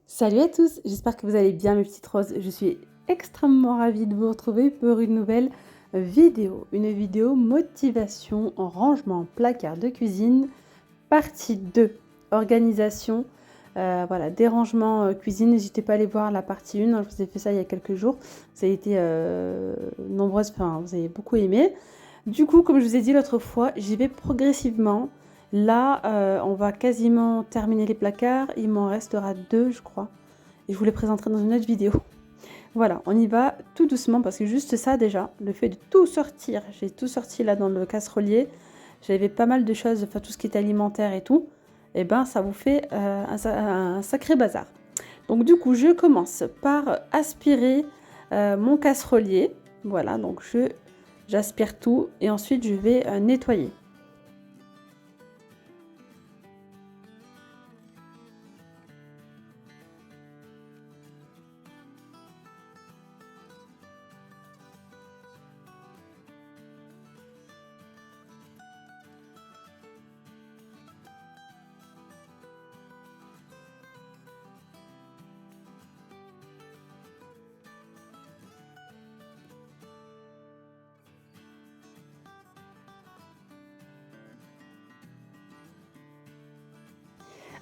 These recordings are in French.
Salut à tous, j'espère que vous allez bien mes petites roses. Je suis extrêmement ravie de vous retrouver pour une nouvelle vidéo. Une vidéo motivation en rangement placard de cuisine, partie 2, organisation. Voilà, des rangements cuisine. N'hésitez pas à aller voir la partie 1, je vous ai fait ça il y a quelques jours. Vous avez été nombreuses, enfin vous avez beaucoup aimé. Du coup, comme je vous ai dit l'autre fois, j'y vais progressivement. Là, on va quasiment terminer les placards. Il m'en restera 2, je crois. Et je vous les présenterai dans une autre vidéo. Voilà, on y va tout doucement parce que juste ça déjà, le fait de tout sortir, j'ai tout sorti là dans le casserolier. J'avais pas mal de choses, enfin tout ce qui est alimentaire et tout. Et ben ça vous fait un sacré bazar. Donc du coup, je commence par aspirer mon casserolier. Voilà, donc j'aspire tout et ensuite je vais nettoyer.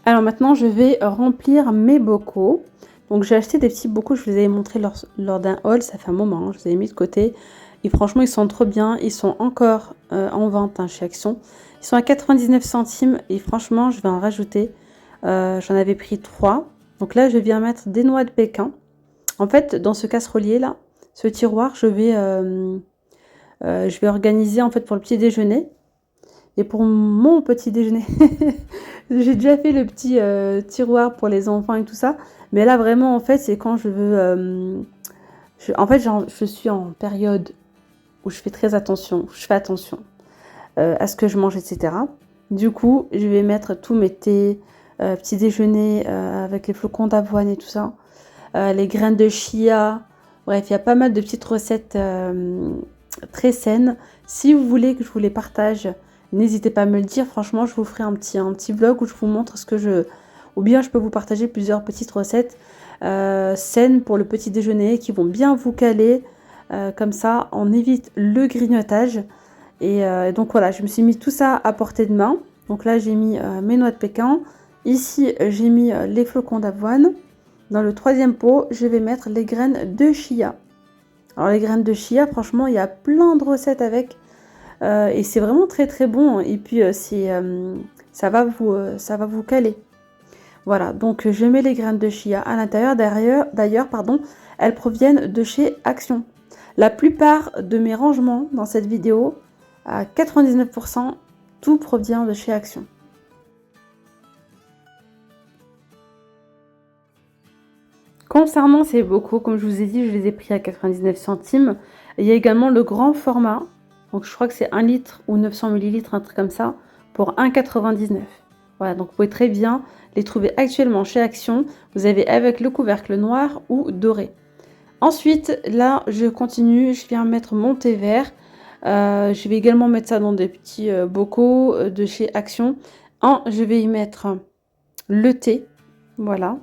Alors maintenant, je vais remplir mes bocaux. Donc j'ai acheté des petits bocaux, je vous avais montré lors d'un haul, ça fait un moment, hein, je vous avais mis de côté. Et franchement, ils sont trop bien, ils sont encore en vente hein, chez Action. Ils sont à 99 centimes et franchement, je vais en rajouter. J'en avais pris 3. Donc là, je viens mettre des noix de Pékin. En fait, dans ce casserolier là, ce tiroir, je vais organiser en fait pour le petit déjeuner. Et pour mon petit déjeuner, j'ai déjà fait le petit tiroir pour les enfants et tout ça. Mais là, vraiment, en fait, c'est quand je veux... en fait, je suis en période où je fais très attention, où je fais attention à ce que je mange, etc. Du coup, je vais mettre tous mes thés, petit déjeuner avec les flocons d'avoine et tout ça. Les graines de chia. Bref, il y a pas mal de petites recettes très saines. Si vous voulez que je vous les partage, n'hésitez pas à me le dire. Franchement, je vous ferai un petit vlog où je vous montre ce que je... Ou bien je peux vous partager plusieurs petites recettes saines pour le petit déjeuner qui vont bien vous caler. Comme ça, on évite le grignotage. Et donc voilà, je me suis mis tout ça à portée de main. Donc là, j'ai mis mes noix de pécan. Ici, j'ai mis les flocons d'avoine. Dans le troisième pot, je vais mettre les graines de chia. Alors les graines de chia, franchement, il y a plein de recettes avec. Et c'est vraiment très très bon. Et puis ça va vous caler. Voilà, donc je mets les graines de chia à l'intérieur. D'ailleurs, pardon, elles proviennent de chez Action. La plupart de mes rangements dans cette vidéo, à 99%, tout provient de chez Action. Concernant ces bocaux, comme je vous ai dit, je les ai pris à 99 centimes. Il y a également le grand format. Donc je crois que c'est 1 litre ou 900 millilitres, un truc comme ça, pour 1,99 €. Voilà, donc vous pouvez très bien les trouver actuellement chez Action. Vous avez avec le couvercle noir ou doré. Ensuite, là, je continue. Je viens mettre mon thé vert. Je vais également mettre ça dans des petits bocaux de chez Action. Je vais y mettre le thé. Voilà.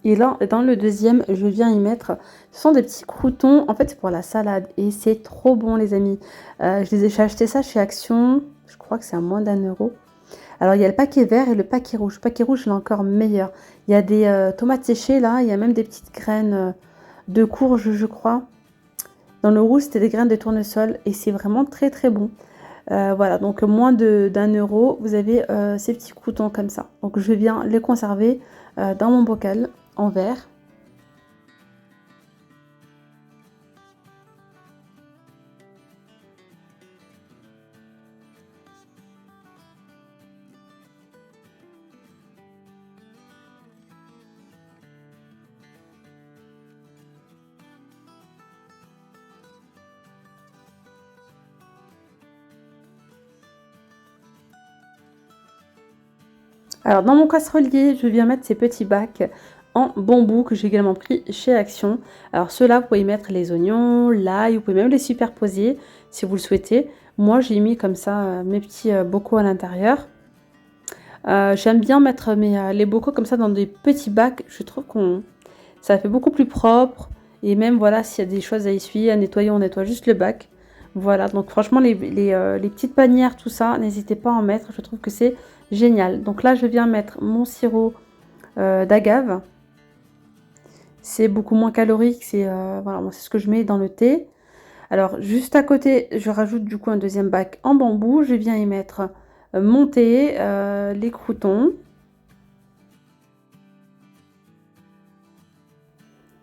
Et là, dans le deuxième, je viens y mettre, ce sont des petits croûtons, en fait c'est pour la salade et c'est trop bon les amis. J'ai acheté ça chez Action, je crois que c'est à moins d'1 €. Alors il y a le paquet vert et le paquet rouge. Le paquet rouge il est encore meilleur. Il y a des tomates séchées là, il y a même des petites graines de courge je crois. Dans le rouge c'était des graines de tournesol et c'est vraiment très très bon. Voilà, donc moins d'1 €, vous avez ces petits croûtons comme ça. Donc je viens les conserver dans mon bocal en verre. Alors dans mon casserolier, je viens mettre ces petits bacs. en bambou que j'ai également pris chez Action. Alors ceux-là, vous pouvez y mettre les oignons, l'ail, vous pouvez même les superposer si vous le souhaitez. Moi, j'ai mis comme ça mes petits bocaux à l'intérieur. J'aime bien mettre les bocaux comme ça dans des petits bacs. Je trouve qu'on ça fait beaucoup plus propre. Et même, voilà, s'il y a des choses à essuyer, à nettoyer, on nettoie juste le bac. Voilà, donc franchement, les petites panières, tout ça, n'hésitez pas à en mettre. Je trouve que c'est génial. Donc là, je viens mettre mon sirop d'agave. C'est beaucoup moins calorique. C'est voilà, moi, c'est ce que je mets dans le thé. Alors, juste à côté, je rajoute du coup un deuxième bac en bambou. Je viens y mettre mon thé, les croûtons.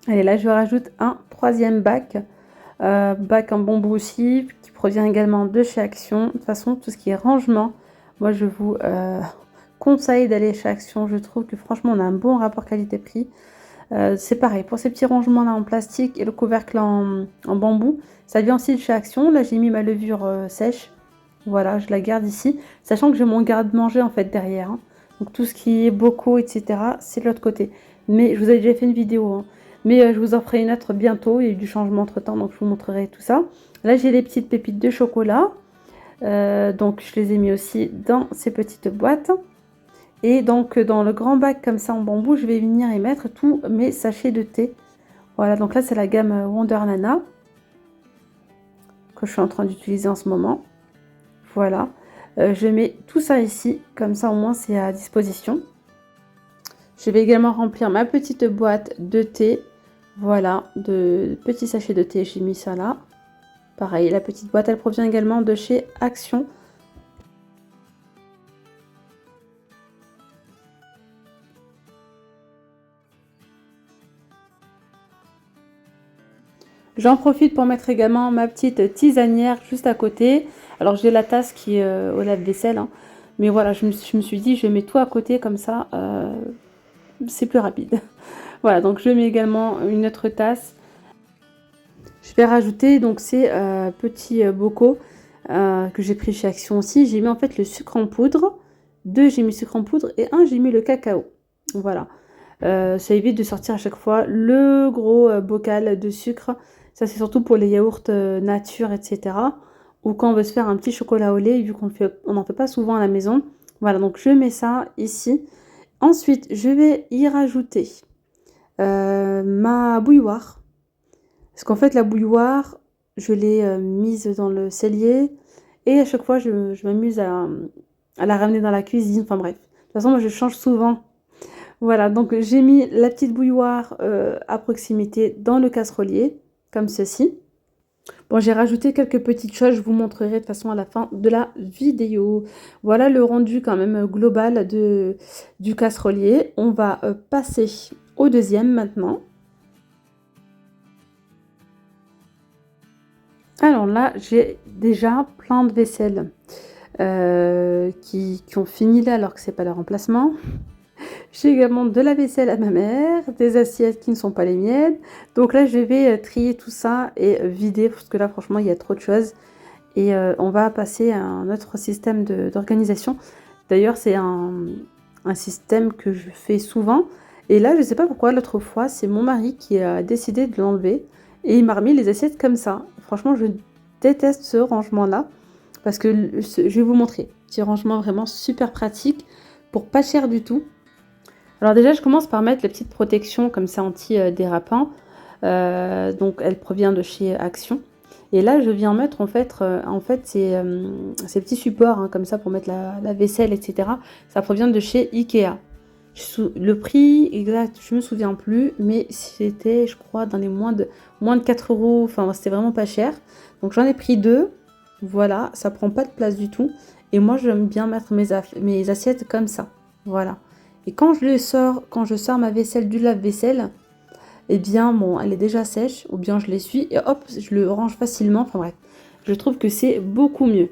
Allez, là, je rajoute un troisième bac. Bac en bambou aussi, qui provient également de chez Action. De toute façon, tout ce qui est rangement, moi, je vous conseille d'aller chez Action. Je trouve que franchement, on a un bon rapport qualité-prix. C'est pareil, pour ces petits rangements là en plastique et le couvercle en bambou, ça vient aussi de chez Action. Là, j'ai mis ma levure sèche. Voilà, je la garde ici, sachant que j'ai mon garde-manger en fait derrière, hein. Donc tout ce qui est bocaux, etc., c'est de l'autre côté. Mais je vous ai déjà fait une vidéo, hein. Mais je vous en ferai une autre bientôt. Il y a eu du changement entre temps, donc je vous montrerai tout ça. Là, j'ai les petites pépites de chocolat. Donc je les ai mis aussi dans ces petites boîtes. Et donc dans le grand bac comme ça en bambou, je vais venir y mettre tous mes sachets de thé. Voilà, donc là c'est la gamme Wonder Nana que je suis en train d'utiliser en ce moment. Voilà, je mets tout ça ici, comme ça au moins c'est à disposition. Je vais également remplir ma petite boîte de thé. Voilà, de petits sachets de thé, j'ai mis ça là. Pareil, la petite boîte, elle provient également de chez Action. J'en profite pour mettre également ma petite tisanière juste à côté. Alors j'ai la tasse qui est au lave-vaisselle, hein. Mais voilà, je me suis dit, je mets tout à côté comme ça, c'est plus rapide. Voilà, donc je mets également une autre tasse. Je vais rajouter donc ces petits bocaux que j'ai pris chez Action aussi. J'ai mis en fait le sucre en poudre. Deux, j'ai mis le sucre en poudre et un, j'ai mis le cacao. Voilà. Ça évite de sortir à chaque fois le gros bocal de sucre. Ça, c'est surtout pour les yaourts nature, etc. Ou quand on veut se faire un petit chocolat au lait, vu qu'on n'en fait pas souvent à la maison. Voilà, donc je mets ça ici. Ensuite, je vais y rajouter ma bouilloire. Parce qu'en fait, la bouilloire, je l'ai mise dans le cellier. Et à chaque fois, je m'amuse à la ramener dans la cuisine. Enfin bref. De toute façon, moi, je change souvent. Voilà, donc j'ai mis la petite bouilloire à proximité dans le casserolier, comme ceci. Bon, j'ai rajouté quelques petites choses, je vous montrerai de toute façon à la fin de la vidéo. Voilà le rendu quand même global du casserolier. On va passer au deuxième maintenant. Alors là, j'ai déjà plein de vaisselle qui ont fini là alors que c'est pas leur remplacement. J'ai également de la vaisselle à ma mère, des assiettes qui ne sont pas les miennes. Donc là, je vais trier tout ça et vider parce que là, franchement, il y a trop de choses. Et on va passer à un autre système d'organisation. D'ailleurs, c'est un système que je fais souvent. Et là, je ne sais pas pourquoi, l'autre fois, c'est mon mari qui a décidé de l'enlever. Et il m'a remis les assiettes comme ça. Franchement, je déteste ce rangement-là. Parce que je vais vous montrer. Petit rangement vraiment super pratique pour pas cher du tout. Alors déjà, je commence par mettre la petite protection comme ça anti-dérapant. Donc elle provient de chez Action. Et là, je viens mettre en fait ces petits supports hein, comme ça pour mettre la vaisselle, etc. Ça provient de chez Ikea. Le prix exact, je me souviens plus, mais c'était, je crois, dans les moins de 4 euros. Enfin, c'était vraiment pas cher. Donc j'en ai pris deux. Voilà, ça prend pas de place du tout. Et moi, j'aime bien mettre mes assiettes comme ça. Voilà. Et quand je sors ma vaisselle du lave-vaisselle, eh bien, bon, elle est déjà sèche, ou bien je l'essuie et hop, je le range facilement. Enfin bref, je trouve que c'est beaucoup mieux.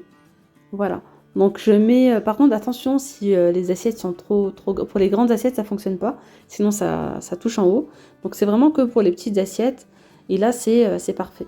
Voilà. Donc je mets, par contre, attention si les assiettes sont trop, pour les grandes assiettes, ça fonctionne pas. Sinon, ça touche en haut. Donc c'est vraiment que pour les petites assiettes. Et là, c'est parfait.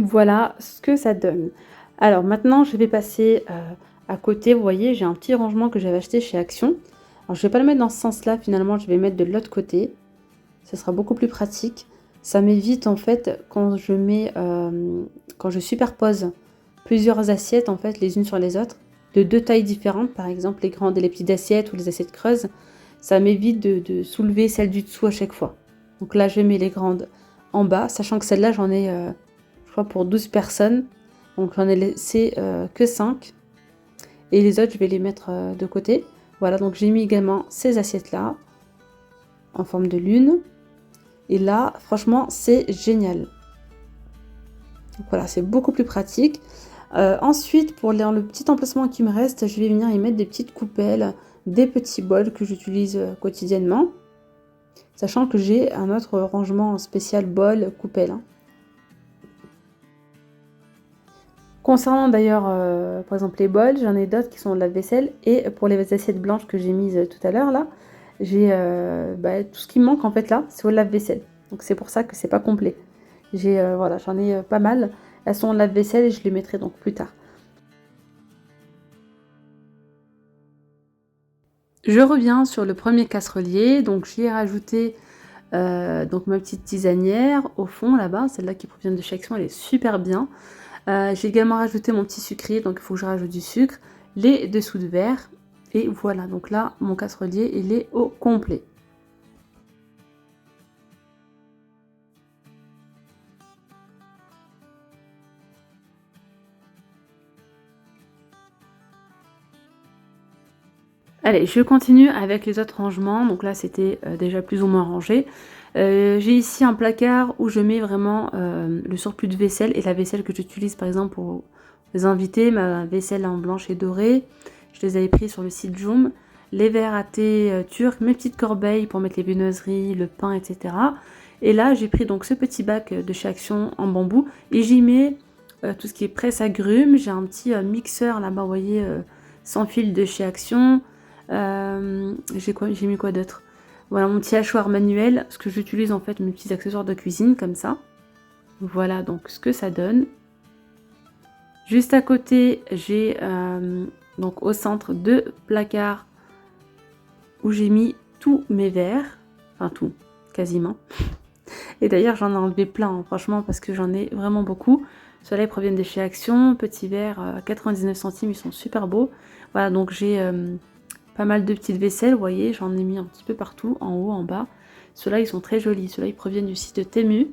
Voilà ce que ça donne. Alors maintenant, je vais passer à côté. Vous voyez, j'ai un petit rangement que j'avais acheté chez Action. Alors je vais pas le mettre dans ce sens-là, finalement, je vais mettre de l'autre côté. Ce sera beaucoup plus pratique. Ça m'évite en fait quand je mets, quand je superpose plusieurs assiettes en fait les unes sur les autres, de deux tailles différentes, par exemple les grandes et les petites assiettes ou les assiettes creuses. Ça m'évite de soulever celle du dessous à chaque fois. Donc là, je mets les grandes en bas, sachant que celle-là, j'en ai, je crois, pour 12 personnes. Donc j'en ai laissé que 5. Et les autres, je vais les mettre de côté. Voilà, donc j'ai mis également ces assiettes-là, en forme de lune. Et là, franchement, c'est génial. Donc voilà, c'est beaucoup plus pratique. Ensuite, pour le petit emplacement qui me reste, je vais venir y mettre des petites coupelles, des petits bols que j'utilise quotidiennement. Sachant que j'ai un autre rangement spécial bol, coupelle. Concernant d'ailleurs, par exemple les bols, j'en ai d'autres qui sont de la vaisselle. Et pour les assiettes blanches que j'ai mises tout à l'heure là, j'ai tout ce qui me manque en fait là, c'est au lave-vaisselle. Donc c'est pour ça que c'est pas complet. Voilà, j'en ai pas mal. Elles sont au lave-vaisselle et je les mettrai donc plus tard. Je reviens sur le premier casserolier. Donc j'y ai rajouté donc ma petite tisanière au fond là-bas. Celle-là qui provient de chez Action, elle est super bien. J'ai également rajouté mon petit sucrier, donc il faut que je rajoute du sucre, les dessous de verre, et voilà, donc là, mon casserolier, il est au complet. Allez, je continue avec les autres rangements, donc là, c'était déjà plus ou moins rangé. J'ai ici un placard où je mets vraiment le surplus de vaisselle et la vaisselle que j'utilise par exemple pour les invités, ma vaisselle en blanche et dorée. Je les avais pris sur le site Joom. Les verres à thé turcs, mes petites corbeilles pour mettre les viennoiseries, le pain, etc. Et là, j'ai pris donc ce petit bac de chez Action en bambou et j'y mets tout ce qui est presse agrumes. J'ai un petit mixeur là-bas, vous voyez, sans fil de chez Action. J'ai mis quoi d'autre? Voilà mon petit hachoir manuel, ce que j'utilise en fait mes petits accessoires de cuisine comme ça. Voilà donc ce que ça donne. Juste à côté, j'ai donc au centre deux placards où j'ai mis tous mes verres, enfin tout, quasiment. Et d'ailleurs j'en ai enlevé plein, hein, franchement, parce que j'en ai vraiment beaucoup. Ceux-là ils proviennent de chez Action, petits verres à 99 centimes, ils sont super beaux. Voilà donc j'ai pas mal de petites vaisselles, vous voyez, j'en ai mis un petit peu partout, en haut, en bas. Ceux-là, ils sont très jolis. Ceux-là, ils proviennent du site Temu.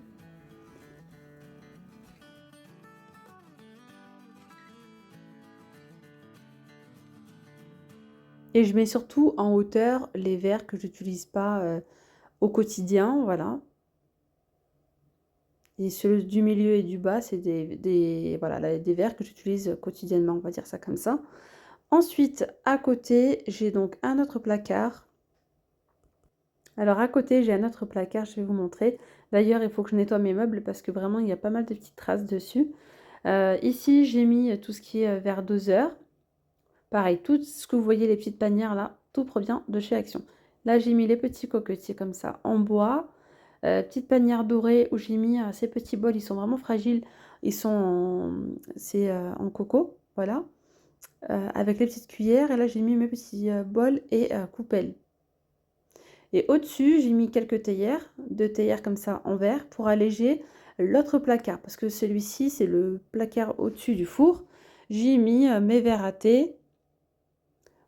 Et je mets surtout en hauteur les verres que j'utilise pas au quotidien, voilà. Et ceux du milieu et du bas, c'est voilà, des verres que j'utilise quotidiennement, on va dire ça comme ça. Ensuite, à côté, j'ai donc un autre placard. Alors à côté, j'ai un autre placard, je vais vous montrer. D'ailleurs, il faut que je nettoie mes meubles parce que vraiment, il y a pas mal de petites traces dessus. Ici, j'ai mis tout ce qui est verre doseur. Pareil, tout ce que vous voyez, les petites panières là, tout provient de chez Action. Là, j'ai mis les petits coquetiers comme ça en bois. Petite panière dorée où j'ai mis ces petits bols, ils sont vraiment fragiles. Ils sont en coco, voilà. Avec les petites cuillères. Et là, j'ai mis mes petits bols et coupelles. Et au-dessus, j'ai mis quelques théières, deux théières comme ça en verre pour alléger l'autre placard. Parce que celui-ci, c'est le placard au-dessus du four. J'ai mis mes verres à thé.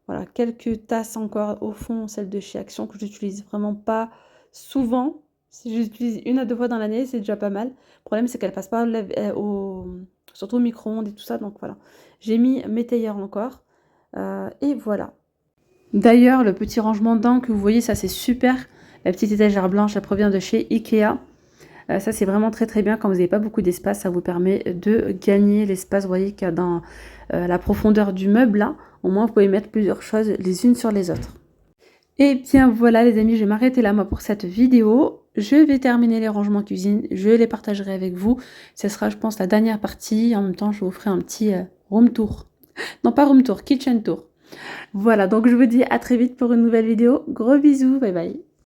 Voilà, quelques tasses encore au fond, celles de chez Action que j'utilise vraiment pas souvent. Si j'utilise une à deux fois dans l'année, c'est déjà pas mal. Le problème, c'est qu'elle passe pas surtout au micro-ondes et tout ça. Donc voilà, j'ai mis mes théières encore. Et voilà. D'ailleurs, le petit rangement dedans que vous voyez, ça c'est super. La petite étagère blanche, elle provient de chez Ikea. Ça c'est vraiment très très bien quand vous n'avez pas beaucoup d'espace. Ça vous permet de gagner l'espace, vous voyez, qu'il y a dans la profondeur du meuble là. Au moins, vous pouvez mettre plusieurs choses les unes sur les autres. Et bien voilà les amis, je vais m'arrêter là moi pour cette vidéo. Je vais terminer les rangements cuisine, je les partagerai avec vous. Ce sera je pense la dernière partie. En même temps, je vous ferai un petit room tour. Non pas room tour, kitchen tour. Voilà, donc je vous dis à très vite pour une nouvelle vidéo. Gros bisous, bye bye.